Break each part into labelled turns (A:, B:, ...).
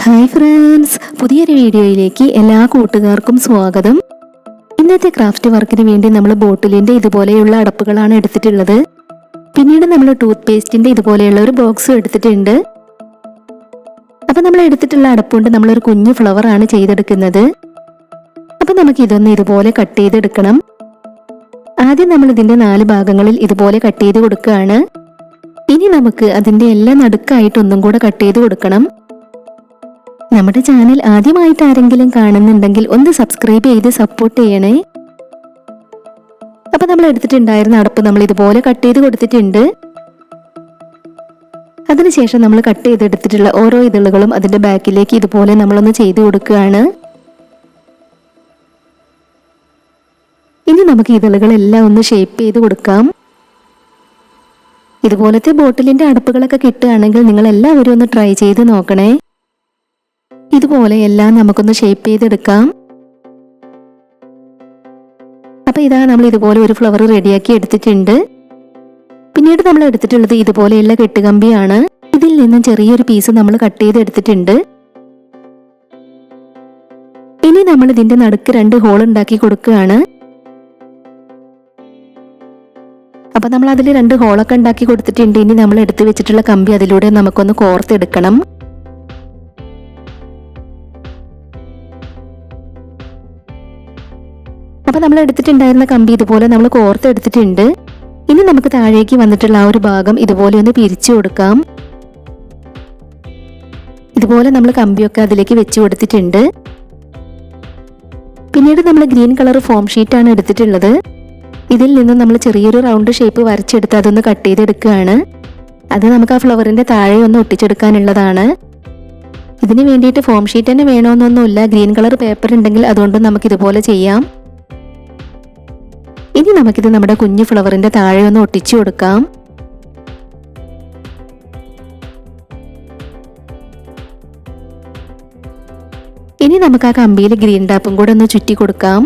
A: Hi friends, പുതിയൊരു വീഡിയോയിലേക്ക് എല്ലാ കൂട്ടുകാർക്കും സ്വാഗതം. ഇന്നത്തെ ക്രാഫ്റ്റ് വർക്കിന് വേണ്ടി നമ്മൾ ബോട്ടിലിൻ്റെ ഇതുപോലെയുള്ള അടപ്പുകളാണ് എടുത്തിട്ടുള്ളത്. പിന്നീട് നമ്മൾ ടൂത്ത് പേസ്റ്റിൻ്റെ ഇതുപോലെയുള്ള ഒരു ബോക്സും എടുത്തിട്ടുണ്ട്. അപ്പം നമ്മൾ എടുത്തിട്ടുള്ള അടപ്പുകൊണ്ട് നമ്മളൊരു കുഞ്ഞു ഫ്ലവറാണ് ചെയ്തെടുക്കുന്നത്. അപ്പം നമുക്ക് ഇതൊന്ന് ഇതുപോലെ കട്ട് ചെയ്തെടുക്കണം. ആദ്യം നമ്മൾ ഇതിൻ്റെ 4 ഭാഗങ്ങളിൽ ഇതുപോലെ കട്ട് ചെയ്ത് കൊടുക്കുകയാണ്. ഇനി നമുക്ക് അതിൻ്റെ എല്ലാം നടുക്കായിട്ടൊന്നും കൂടെ കട്ട് ചെയ്ത് കൊടുക്കണം. നമ്മുടെ ചാനൽ ആദ്യമായിട്ട് ആരെങ്കിലും കാണുന്നുണ്ടെങ്കിൽ ഒന്ന് സബ്സ്ക്രൈബ് ചെയ്ത് സപ്പോർട്ട് ചെയ്യണേ. അപ്പൊ നമ്മൾ എടുത്തിട്ടുണ്ടായിരുന്ന അടപ്പ് നമ്മൾ ഇതുപോലെ കട്ട് ചെയ്ത് കൊടുത്തിട്ടുണ്ട്. അതിനുശേഷം നമ്മൾ കട്ട് ചെയ്തെടുത്തിട്ടുള്ള ഓരോ ഇതളുകളും അതിന്റെ ബാക്കിലേക്ക് ഇതുപോലെ നമ്മളൊന്ന് ചെയ്ത് കൊടുക്കുകയാണ്. ഇനി നമുക്ക് ഇതളുകളെല്ലാം ഒന്ന് ഷേപ്പ് ചെയ്ത് കൊടുക്കാം. ഇതുപോലത്തെ ബോട്ടിലിന്റെ അടപ്പുകളൊക്കെ കിട്ടുകയാണെങ്കിൽ നിങ്ങൾ എല്ലാവരും ഒന്ന് ട്രൈ ചെയ്ത് നോക്കണേ. ഇതുപോലെ എല്ലാം നമുക്കൊന്ന് ഷേപ്പ് ചെയ്തെടുക്കാം. അപ്പൊ ഇതാ നമ്മൾ ഇതുപോലെ ഒരു ഫ്ലവർ റെഡിയാക്കി എടുത്തിട്ടുണ്ട്. പിന്നീട് നമ്മൾ എടുത്തിട്ടുള്ളത് ഇതുപോലെയുള്ള കെട്ടുകമ്പിയാണ്. ഇതിൽ നിന്നും ചെറിയൊരു പീസ് നമ്മൾ കട്ട് ചെയ്ത് എടുത്തിട്ടുണ്ട്. ഇനി നമ്മൾ ഇതിന്റെ നടുക്ക് 2 ഹോൾ ഉണ്ടാക്കി കൊടുക്കുകയാണ്. അപ്പൊ നമ്മൾ അതിൽ 2 ഹോളൊക്കെ ഉണ്ടാക്കി കൊടുത്തിട്ടുണ്ട്. ഇനി നമ്മൾ എടുത്തു വെച്ചിട്ടുള്ള കമ്പി അതിലൂടെ നമുക്കൊന്ന് കോർത്തെടുക്കണം. അപ്പൊ നമ്മൾ എടുത്തിട്ടുണ്ടായിരുന്ന കമ്പി ഇതുപോലെ നമ്മൾ കോർത്തെടുത്തിട്ടുണ്ട്. ഇനി നമുക്ക് താഴേക്ക് വന്നിട്ടുള്ള ആ ഒരു ഭാഗം ഇതുപോലെ ഒന്ന് പിരിച്ചു കൊടുക്കാം. ഇതുപോലെ നമ്മൾ കമ്പിയൊക്കെ അതിലേക്ക് വെച്ച് കൊടുത്തിട്ടുണ്ട്. പിന്നീട് നമ്മൾ ഗ്രീൻ കളർ ഫോം ഷീറ്റാണ് എടുത്തിട്ടുള്ളത്. ഇതിൽ നിന്ന് നമ്മൾ ചെറിയൊരു റൗണ്ട് ഷേപ്പ് വരച്ചെടുത്ത് അതൊന്ന് കട്ട് ചെയ്തെടുക്കുകയാണ്. അത് നമുക്ക് ആ ഫ്ലവറിന്റെ താഴെ ഒന്ന് ഒട്ടിച്ചെടുക്കാനുള്ളതാണ്. ഇതിന് വേണ്ടിയിട്ട് ഫോം ഷീറ്റ് തന്നെ വേണമെന്നൊന്നുമില്ല. ഗ്രീൻ കളർ പേപ്പർ ഉണ്ടെങ്കിൽ അതുകൊണ്ട് നമുക്ക് ഇതുപോലെ ചെയ്യാം. ഇനി നമുക്കിത് നമ്മുടെ കുഞ്ഞു ഫ്ലവറിന്റെ താഴെ ഒന്ന് ഒട്ടിച്ചു കൊടുക്കാം. ഇനി നമുക്ക് ആ കമ്പിയിൽ ഗ്രീൻ ടാപ്പും കൂടെ ഒന്ന് ചുറ്റി കൊടുക്കാം.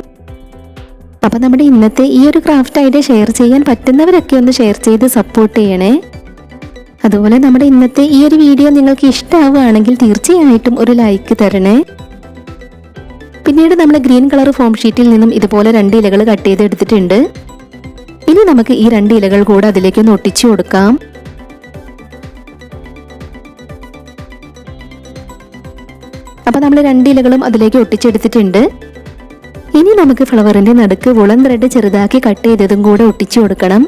A: അപ്പൊ നമ്മുടെ ഇന്നത്തെ ഈ ഒരു ക്രാഫ്റ്റ് ഐഡിയ ഷെയർ ചെയ്യാൻ പറ്റുന്നവരൊക്കെ ഒന്ന് ഷെയർ ചെയ്ത് സപ്പോർട്ട് ചെയ്യണേ. അതുപോലെ നമ്മുടെ ഇന്നത്തെ ഈ ഒരു വീഡിയോ നിങ്ങൾക്ക് ഇഷ്ടമാവുകയാണെങ്കിൽ തീർച്ചയായിട്ടും ഒരു ലൈക്ക് തരണേ. പിന്നീട് നമ്മൾ ഗ്രീൻ കളർ ഫോം ഷീറ്റിൽ നിന്നും ഇതുപോലെ 2 ഇലകൾ കട്ട് ചെയ്ത് എടുത്തിട്ടുണ്ട്. ഇനി നമുക്ക് ഈ 2 ഇലകൾ കൂടെ അതിലേക്ക് ഒന്ന് ഒട്ടിച്ചു കൊടുക്കാം. അപ്പൊ നമ്മൾ 2 ഇലകളും അതിലേക്ക് ഒട്ടിച്ചെടുത്തിട്ടുണ്ട്. ഇനി നമുക്ക് ഫ്ലവറിന്റെ നടുക്ക് വുളൻ ത്രെഡ് ചെറുതാക്കി കട്ട് ചെയ്തതും കൂടെ ഒട്ടിച്ചു കൊടുക്കണം.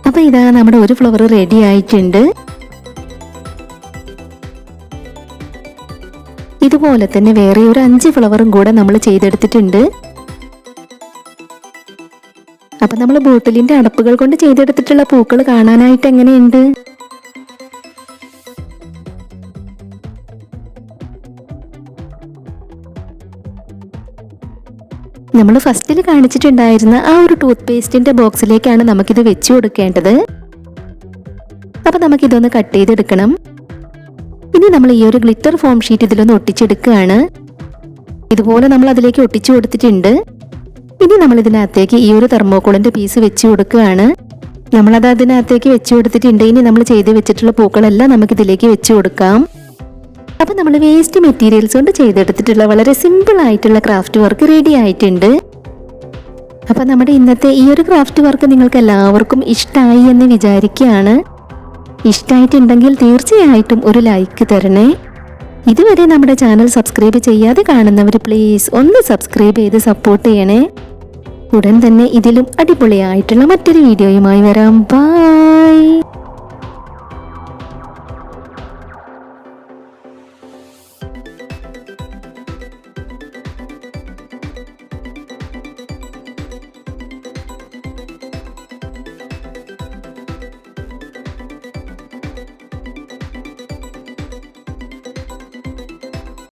A: അപ്പൊ ഇതാ നമ്മുടെ ഒരു ഫ്ലവർ റെഡി ആയിട്ടുണ്ട്. ഇതുപോലെ തന്നെ വേറെ ഒരു 5 ഫ്ലവറും കൂടെ നമ്മൾ ചെയ്തെടുത്തിട്ടുണ്ട്. അപ്പൊ നമ്മൾ ബോട്ടിലിന്റെ അടപ്പുകൾ കൊണ്ട് ചെയ്തെടുത്തിട്ടുള്ള പൂക്കൾ കാണാനായിട്ട് എങ്ങനെയുണ്ട്? നമ്മൾ ഫസ്റ്റിൽ കാണിച്ചിട്ടുണ്ടായിരുന്ന ആ ഒരു ടൂത്ത് പേസ്റ്റിന്റെ ബോക്സിലേക്കാണ് നമുക്കിത് വെച്ചു കൊടുക്കേണ്ടത്. അപ്പൊ നമുക്കിതൊന്ന് കട്ട് ചെയ്തെടുക്കണം. ഇനി നമ്മൾ ഈ ഒരു ഗ്ലിറ്റർ ഫോം ഷീറ്റ് ഇതിലൊന്ന് ഒട്ടിച്ചെടുക്കുകയാണ്. ഇതുപോലെ നമ്മൾ അതിലേക്ക് ഒട്ടിച്ചു കൊടുത്തിട്ടുണ്ട്. ഇനി നമ്മൾ ഇതിനകത്തേക്ക് ഈ ഒരു തെർമോക്കോളിന്റെ പീസ് വെച്ച് കൊടുക്കുകയാണ്. നമ്മളത് അതിനകത്തേക്ക് വെച്ച് കൊടുത്തിട്ടുണ്ട്. ഇനി നമ്മൾ ചെയ്ത് വെച്ചിട്ടുള്ള പൂക്കളെല്ലാം നമുക്കിതിലേക്ക് വെച്ച് കൊടുക്കാം. അപ്പൊ നമ്മൾ വേസ്റ്റ് മെറ്റീരിയൽസ് കൊണ്ട് ചെയ്തെടുത്തിട്ടുള്ള വളരെ സിമ്പിൾ ആയിട്ടുള്ള ക്രാഫ്റ്റ് വർക്ക് റെഡി ആയിട്ടുണ്ട്. അപ്പൊ നമ്മുടെ ഇന്നത്തെ ഈ ഒരു ക്രാഫ്റ്റ് വർക്ക് നിങ്ങൾക്ക് എല്ലാവർക്കും ഇഷ്ടമായി എന്ന് വിചാരിക്കുകയാണ്. ഇഷ്ടമായിട്ടുണ്ടെങ്കിൽ തീർച്ചയായിട്ടും ഒരു ലൈക്ക് തരണേ. ഇതുവരെ നമ്മുടെ ചാനൽ സബ്സ്ക്രൈബ് ചെയ്യാതെ കാണുന്നവർ പ്ലീസ് ഒന്ന് സബ്സ്ക്രൈബ് ചെയ്ത് സപ്പോർട്ട് ചെയ്യണേ. ഉടൻ തന്നെ ഇതിലും അടിപൊളിയായിട്ടുള്ള മറ്റൊരു വീഡിയോയുമായി വരാം. ബൈ.